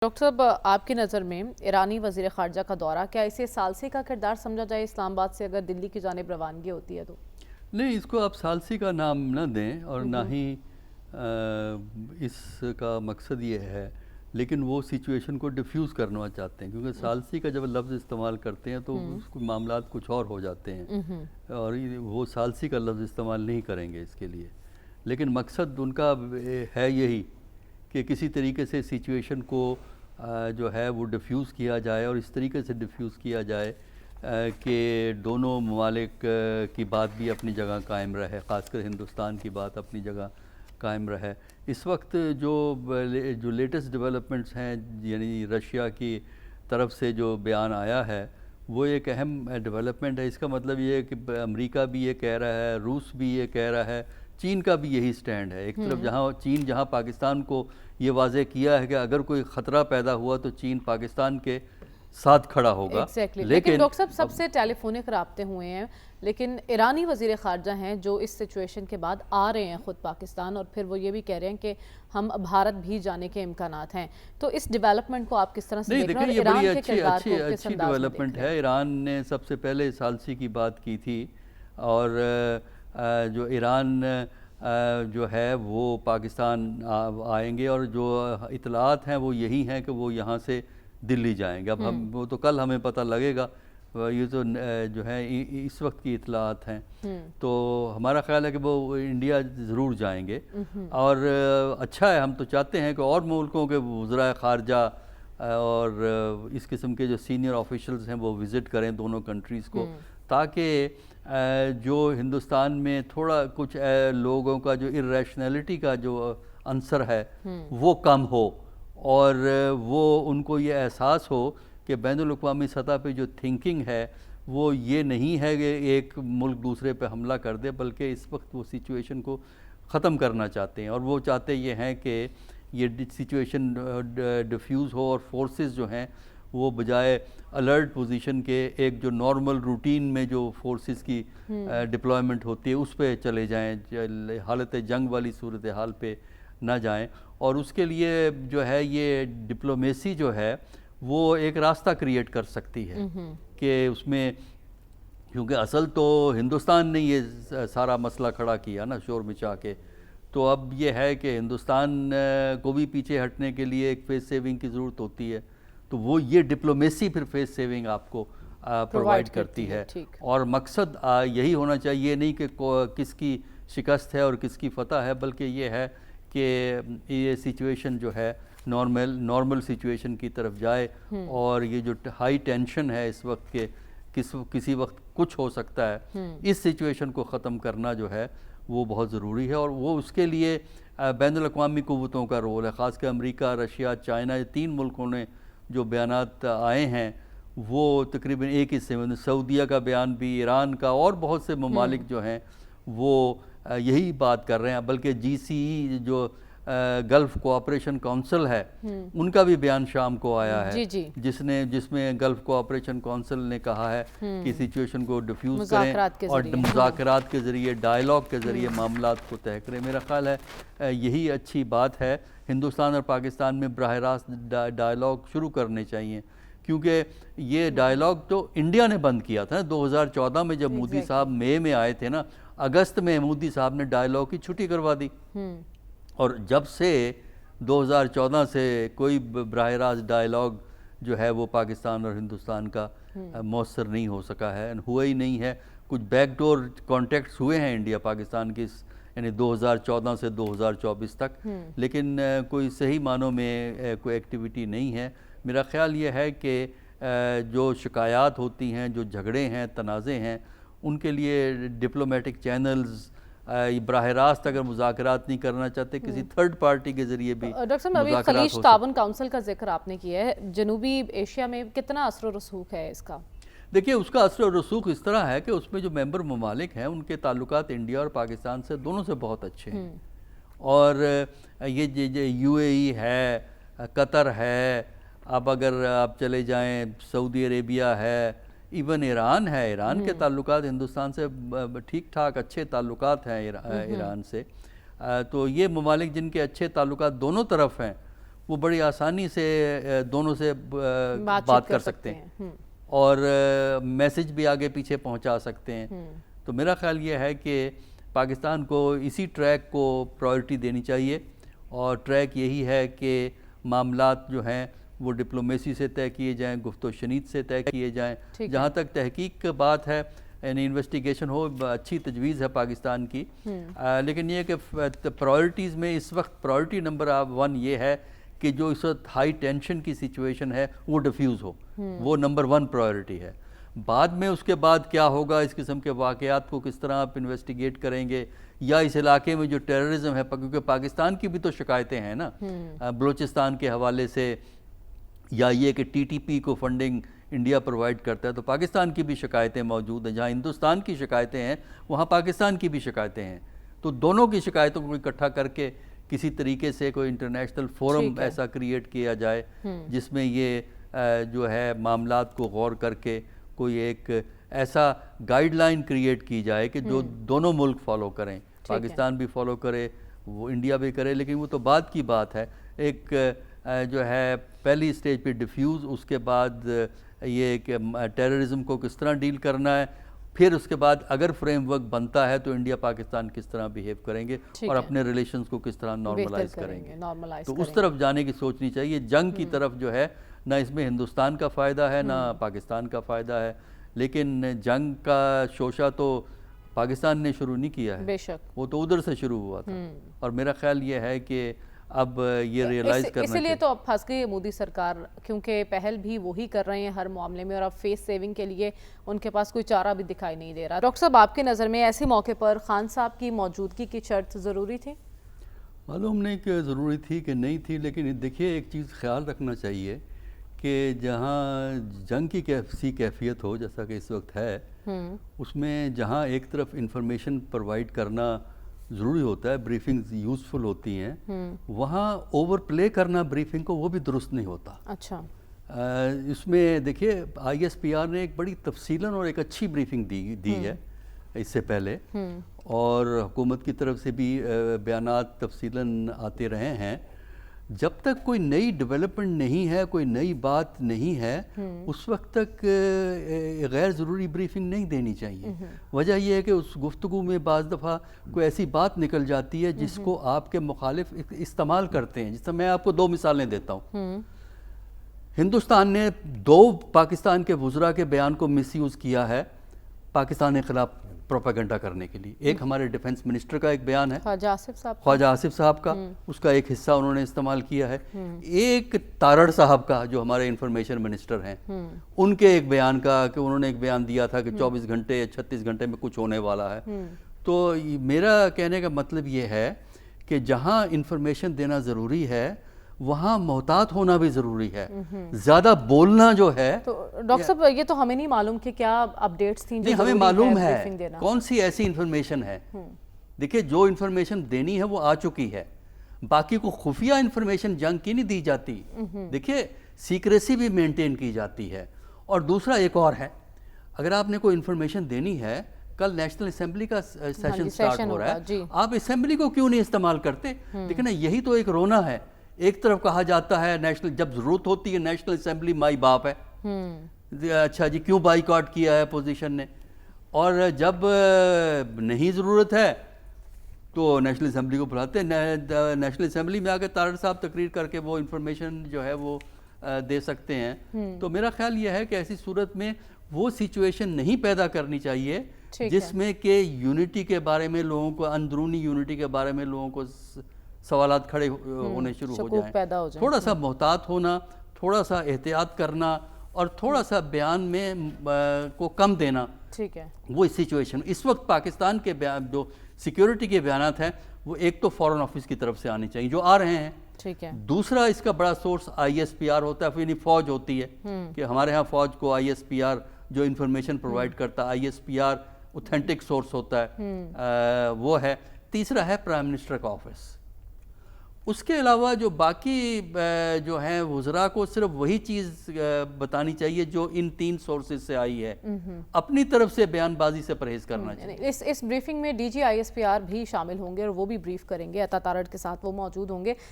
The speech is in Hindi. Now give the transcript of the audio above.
डॉक्टर साहब, आपकी नज़र में ईरानी वज़ीर ख़ारजा का दौरा, क्या इसे सालसी का किरदार समझा जाए इस्लामाबाद से अगर दिल्ली की जानिब रवानगी होती है तो? नहीं, इसको आप सालसी का नाम न दें और ना हम्म। ही इसका मकसद ये है, लेकिन वो सिचुएशन को डिफ्यूज़ करना चाहते हैं, क्योंकि सालसी का जब लफ्ज़ इस्तेमाल करते हैं तो उसको मामलात कुछ और हो जाते हैं और वो सालसी का लफ्ज़ इस्तेमाल नहीं करेंगे इसके लिए। लेकिन मकसद उनका है यही कि किसी तरीके से सिचुएशन को जो है वो डिफ्यूज़ किया जाए और इस तरीके से डिफ्यूज़ किया जाए कि दोनों ममालिक की बात भी अपनी जगह कायम रहे, ख़ासकर हिंदुस्तान की बात अपनी जगह कायम रहे। इस वक्त जो लेटेस्ट डेवलपमेंट्स हैं, यानी रशिया की तरफ से जो बयान आया है वो एक अहम डेवलपमेंट है। इसका मतलब ये है कि अमेरिका भी ये कह रहा है, रूस भी ये कह रहा है, चीन का भी यही स्टैंड है। एक तरफ जहाँ पाकिस्तान को ये वाज़ेह किया है कि अगर कोई ख़तरा पैदा हुआ तो चीन पाकिस्तान के साथ खड़ा होगा। लेकिन डॉक्टर साहब, सबसे टेलीफोनिक राब्ते हुए हैं, लेकिन ईरानी वज़ीर ख़ारजा हैं जो इस सिचुएशन के बाद आ रहे हैं ख़ुद पाकिस्तान, और फिर वो ये भी कह रहे हैं कि हम भारत भी जाने के इम्कानात हैं। तो इस डेवलपमेंट को आप किस तरह से देख रहे हैं? ये बड़ी अच्छी डेवलपमेंट है। ईरान ने सबसे पहले सालसी की बात की थी और जो ईरान जो है वो पाकिस्तान आएंगे और जो इतलात हैं वो यही हैं कि वो यहाँ से दिल्ली जाएंगे। अब हम वो तो कल हमें पता लगेगा, ये तो जो है इस वक्त की इतलात हैं। तो हमारा ख्याल है कि वो इंडिया ज़रूर जाएंगे और अच्छा है। हम तो चाहते हैं कि और मुल्कों के वज़राए ख़ारजा और इस किस्म के जो सीनियर ऑफिशल्स हैं वो विज़िट करें दोनों कंट्रीज़ को, ताकि जो हिंदुस्तान में थोड़ा कुछ लोगों का जो इर्रेशनैलिटी का जो अंसर है वो कम हो और वो उनको ये एहसास हो कि बैनुल-अक़वामी सतह पे जो थिंकिंग है वो ये नहीं है कि एक मुल्क दूसरे पे हमला कर दे, बल्कि इस वक्त वो सिचुएशन को ख़त्म करना चाहते हैं। और वो चाहते ये हैं कि ये सिचुएशन डिफ्यूज़ हो और फोर्सेस जो हैं वो बजाय अलर्ट पोजीशन के एक जो नॉर्मल रूटीन में जो फोर्सेस की डिप्लॉयमेंट होती है उस पे चले जाएं, हालत जंग वाली सूरत हाल पे ना जाएं। और उसके लिए जो है ये डिप्लोमेसी जो है वो एक रास्ता क्रिएट कर सकती है कि उसमें, क्योंकि असल तो हिंदुस्तान ने ये सारा मसला खड़ा किया ना शोर मचा के, तो अब ये है कि हिंदुस्तान को भी पीछे हटने के लिए एक फेस सेविंग की ज़रूरत होती है। तो वो ये डिप्लोमेसी फिर फेस सेविंग आपको प्रोवाइड करती है। और मकसद यही होना चाहिए, नहीं कि किसकी शिकस्त है और किसकी फतह है, बल्कि ये है कि ये सिचुएशन जो है नॉर्मल सिचुएशन की तरफ जाए। और ये जो हाई टेंशन है इस वक्त के किसी वक्त कुछ हो सकता है, इस सिचुएशन को ख़त्म करना जो है वो बहुत ज़रूरी है। और वो उसके लिए बैनुल-अक़वामी क़ुव्वतों का रोल है, ख़ासकर अमेरिका, रशिया, चाइना, ये तीन मुल्कों ने जो बयानात आए हैं वो तकरीबन एक हिस्से में, सऊदीया का बयान भी, ईरान का, और बहुत से ममालिक जो हैं वो यही बात कर रहे हैं। बल्कि GCE जो गल्फ़ कोऑपरेशन काउंसिल है उनका भी बयान शाम को आया है, जिसमें गल्फ़ कोऑपरेशन काउंसिल ने कहा है कि सिचुएशन को डिफ्यूज़ करें और मुज़ाकरात के ज़रिए, डायलॉग के ज़रिए मामलात को तय करें। मेरा ख़्याल है यही अच्छी बात है। हिंदुस्तान और पाकिस्तान में बराह रास्त डायलॉग शुरू करने चाहिए, क्योंकि ये डायलॉग तो इंडिया ने बंद किया था 2014 में, जब मोदी साहब मई में आए थे ना, अगस्त में मोदी साहब ने डायलॉग की छुट्टी करवा दी। और जब से 2014 से कोई बराह रास्त डायलॉग जो है वो पाकिस्तान और हिंदुस्तान का मौसर नहीं हो सका है, हुआ ही नहीं है। कुछ बैकडोर कॉन्टेक्ट्स हुए हैं इंडिया पाकिस्तान के, यानी 2014 से 2024 तक, लेकिन कोई सही मानों में कोई एक्टिविटी नहीं है। मेरा ख्याल ये है कि जो शिकायत होती हैं, जो झगड़े हैं, तनाज़े हैं, उनके लिए डिप्लोमेटिक चैनल्स बराह रास्त अगर मुज़ाकरात नहीं करना चाहते, किसी थर्ड पार्टी के ज़रिए भी। डॉक्टर साहब, अभी खलीज ताउन काउंसिल का जिक्र आपने किया है, जनूबी एशिया में कितना असर और रसूख है इसका? देखिए, उसका असर और रसूख इस तरह है कि उसमें जो मेंबर ममालिक हैं उनके ताल्लुकात इंडिया और पाकिस्तान से दोनों से बहुत अच्छे हैं। और ये UAE है, कतर है, अब अगर आप चले जाएं सऊदी अरेबिया है, इवन ईरान है। ईरान के ताल्लुकात हिंदुस्तान से ठीक ठाक अच्छे ताल्लुकात हैं ईरान से। तो ये ममालिक जिनके अच्छे ताल्लुकात दोनों तरफ हैं वो बड़ी आसानी से दोनों से बात कर सकते हैं और मैसेज भी आगे पीछे पहुंचा सकते हैं। तो मेरा ख्याल ये है कि पाकिस्तान को इसी ट्रैक को प्रायोरिटी देनी चाहिए और ट्रैक यही है कि मामलात जो हैं वो डिप्लोमेसी से तय किए जाएं, गुफ्तो शनीद से तय किए जाएं। जहाँ तक तहकीक की बात है, यानी इन्वेस्टिगेशन हो, अच्छी तजवीज़ है पाकिस्तान की, लेकिन ये कि प्रायोरिटीज़ में इस वक्त प्रायोरिटी नंबर 1 ये है कि जो इस वक्त हाई टेंशन की सिचुएशन है वो डिफ्यूज़ हो, वो नंबर 1 प्रायोरिटी है। बाद में उसके बाद क्या होगा, इस किस्म के वाक़यात को किस तरह आप इन्वेस्टिगेट करेंगे, या इस इलाके में जो टेररिज्म है, क्योंकि पाकिस्तान की भी तो शिकायतें हैं ना बलूचिस्तान के हवाले से, या ये कि टीटीपी को फंडिंग इंडिया प्रोवाइड करता है, तो पाकिस्तान की भी शिकायतें मौजूद हैं। जहाँ हिंदुस्तान की शिकायतें हैं वहाँ पाकिस्तान की भी शिकायतें हैं। तो दोनों की शिकायतों को इकट्ठा करके किसी तरीके से कोई इंटरनेशनल फोरम ऐसा क्रिएट किया जाए जिसमें ये जो है मामलात को गौर करके कोई एक ऐसा गाइडलाइन क्रिएट की जाए कि जो दोनों मुल्क फॉलो करें, पाकिस्तान भी फॉलो करे, वो इंडिया भी करे। लेकिन वो तो बाद की बात है। एक जो है पहली स्टेज पे डिफ्यूज़, उसके बाद ये कि टेररिज्म को किस तरह डील करना है, फिर उसके बाद अगर फ्रेमवर्क बनता है तो इंडिया पाकिस्तान किस तरह बिहेव करेंगे और अपने रिलेशंस को किस तरह नॉर्मलाइज करेंगे। तो उस तरफ जाने की सोचनी चाहिए। जंग की तरफ जो है ना इसमें हिंदुस्तान का फ़ायदा है ना पाकिस्तान का फ़ायदा है, लेकिन जंग का शोशा तो पाकिस्तान ने शुरू नहीं किया है, बेशक वो तो उधर से शुरू हुआ था। और मेरा ख्याल ये है कि अब ये रियलाइज करना इसीलिए तो अब फंस गई मोदी सरकार, क्योंकि पहल भी वही कर रहे हैं हर मामले में और अब फेस सेविंग के लिए उनके पास कोई चारा भी दिखाई नहीं दे रहा। डॉक्टर साहब, आपकी नज़र में ऐसे मौके पर खान साहब की मौजूदगी की शर्त ज़रूरी थी? मालूम नहीं कि ज़रूरी थी कि नहीं थी, लेकिन देखिए एक चीज़ ख्याल रखना चाहिए कि जहाँ जंग की कैसी कैफियत हो जैसा कि इस वक्त है, उसमें जहाँ एक तरफ इंफॉर्मेशन प्रोवाइड करना ज़रूरी होता है, ब्रीफिंग्स यूज़फुल होती हैं, वहाँ ओवर प्ले करना ब्रीफिंग को वो भी दुरुस्त नहीं होता। अच्छा, इसमें देखिए ISPR ने एक बड़ी तफसीलन और एक अच्छी ब्रीफिंग दी है इससे पहले, और हुकूमत की तरफ से भी बयानात तफसीलन आते रहे हैं। जब तक कोई नई डेवलपमेंट नहीं है, कोई नई बात नहीं है, उस वक्त तक गैर ज़रूरी ब्रीफिंग नहीं देनी चाहिए। वजह यह है कि उस गुफ्तगू में बाज़ दफ़ा कोई ऐसी बात निकल जाती है जिसको आपके मुखालिफ इस्तेमाल करते हैं। जिससे मैं आपको 2 मिसालें देता हूँ। हिंदुस्तान ने 2 पाकिस्तान के वुज़रा के बयान को मिसयूज़ किया है पाकिस्तान के ख़िलाफ़ प्रोपेगेंडा करने के लिए। एक हमारे डिफेंस मिनिस्टर का एक बयान है, ख्वाजा आसिफ साहब का, उसका एक हिस्सा उन्होंने इस्तेमाल किया है। एक तारड़ साहब का, जो हमारे इंफॉर्मेशन मिनिस्टर हैं, उनके एक बयान का कि उन्होंने एक बयान दिया था कि 24 घंटे या 36 घंटे में कुछ होने वाला है। तो मेरा कहने का मतलब ये है कि जहाँ इंफॉर्मेशन देना ज़रूरी है वहाँ मोहतात होना भी ज़रूरी है। ज़्यादा बोलना जो है, तो डॉक्टर साहब ये तो हमें नहीं मालूम कि क्या अपडेट्स थी, नहीं हमें मालूम है कौन सी ऐसी इंफॉर्मेशन है। देखिए जो इंफॉर्मेशन देनी है वो आ चुकी है, बाकी को खुफिया इंफॉर्मेशन जंग की नहीं दी जाती। देखिए सीक्रेसी भी मेंटेन की जाती है। और दूसरा एक और है, अगर आपने कोई इंफॉर्मेशन देनी है, कल नेशनल असेंबली का सेशन स्टार्ट हो रहा है, आप असेंबली को क्यों नहीं इस्तेमाल करते? देखिए ना, यही तो एक रोना है। एक तरफ कहा जाता है नेशनल, जब जरूरत होती है नेशनल असेंबली माई बाप है, अच्छा जी क्यों बाइकआउट किया है पोजीशन ने, और जब नहीं ज़रूरत है तो नेशनल असेंबली को बुलाते हैं। नेशनल असेंबली में आकर तारड़ साहब तकरीर करके वो इंफॉर्मेशन जो है वो दे सकते हैं। तो मेरा ख्याल ये है कि ऐसी सूरत में वो सिचुएशन नहीं पैदा करनी चाहिए जिसमें कि यूनिटी के बारे में लोगों को, अंदरूनी यूनिटी के बारे में लोगों को सवालात खड़े होने शुरू हो जाएं। थोड़ा सा मोहतात होना, थोड़ा सा एहतियात करना और थोड़ा सा बयान में को कम देना, ठीक है, वो इस सिचुएशन। इस वक्त पाकिस्तान के जो सिक्योरिटी के बयानात हैं वो एक तो फॉरेन ऑफिस की तरफ से आने चाहिए जो आ रहे हैं, ठीक है। दूसरा इसका बड़ा सोर्स ISPR होता है, फिर फौज होती है कि हमारे यहाँ फौज को ISPR जो इंफॉर्मेशन प्रोवाइड करता है, ISPR ऑथेंटिक सोर्स होता है, वो है। तीसरा है प्राइम मिनिस्टर का ऑफिस। उसके अलावा जो बाकी जो हैं वुज़रा को सिर्फ वही चीज़ बतानी चाहिए जो इन 3 सोर्सेज से आई है। अपनी तरफ से बयानबाजी से परहेज करना चाहिए। इस ब्रीफिंग में DG ISPR भी शामिल होंगे और वो भी ब्रीफ करेंगे, अता तारड़ के साथ वो मौजूद होंगे।